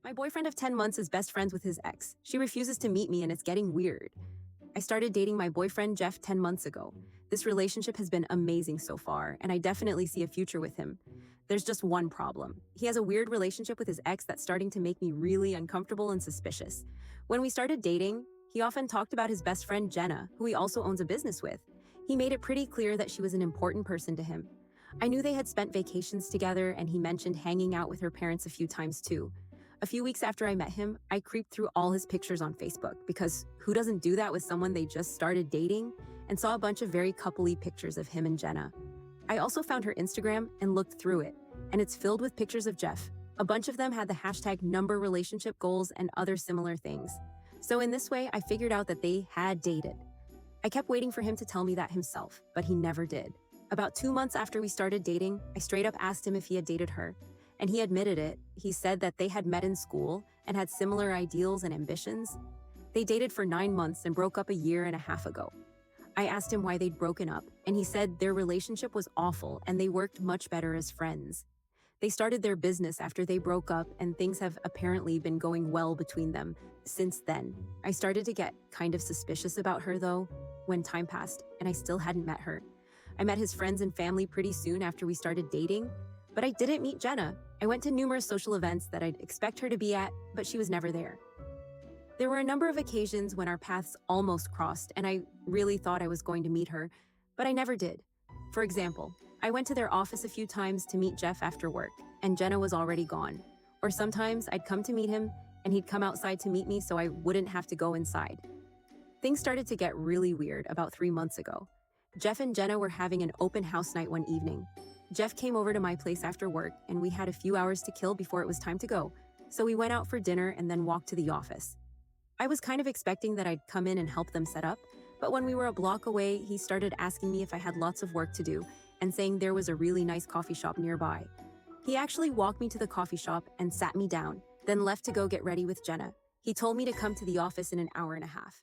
My boyfriend of 10 months is best friends with his ex. She refuses to meet me and it's getting weird. I started dating my boyfriend Jeff 10 months ago. This relationship has been amazing so far, and I definitely see a future with him. There's just one problem. He has a weird relationship with his ex that's starting to make me really uncomfortable and suspicious. When we started dating, he often talked about his best friend Jenna, who he also owns a business with. He made it pretty clear that she was an important person to him. I knew they had spent vacations together, and he mentioned hanging out with her parents a few times too. A few weeks after I met him, I creeped through all his pictures on Facebook because who doesn't do that with someone they just started dating, and saw a bunch of very coupley pictures of him and Jenna. I also found her Instagram and looked through it, and it's filled with pictures of Jeff. A bunch of them had the hashtag number relationship goals and other similar things. So in this way, I figured out that they had dated. I kept waiting for him to tell me that himself, but he never did. About 2 months after we started dating, I straight up asked him if he had dated her. And he admitted it. He said that they had met in school and had similar ideals and ambitions. They dated for 9 months and broke up a year and a half ago. I asked him why they'd broken up, and he said their relationship was awful and they worked much better as friends. They started their business after they broke up, and things have apparently been going well between them since then. I started to get kind of suspicious about her though, when time passed and I still hadn't met her. I met his friends and family pretty soon after we started dating, but I didn't meet Jenna. I went to numerous social events that I'd expect her to be at, but she was never there. There were a number of occasions when our paths almost crossed, and I really thought I was going to meet her, but I never did. For example, I went to their office a few times to meet Jeff after work, and Jenna was already gone. Or sometimes I'd come to meet him, and he'd come outside to meet me so I wouldn't have to go inside. Things started to get really weird about 3 months ago. Jeff and Jenna were having an open house night one evening. Jeff came over to my place after work, and we had a few hours to kill before it was time to go, so we went out for dinner and then walked to the office. I was kind of expecting that I'd come in and help them set up, but when we were a block away, he started asking me if I had lots of work to do and saying there was a really nice coffee shop nearby. He actually walked me to the coffee shop and sat me down, then left to go get ready with Jenna. He told me to come to the office in an hour and a half.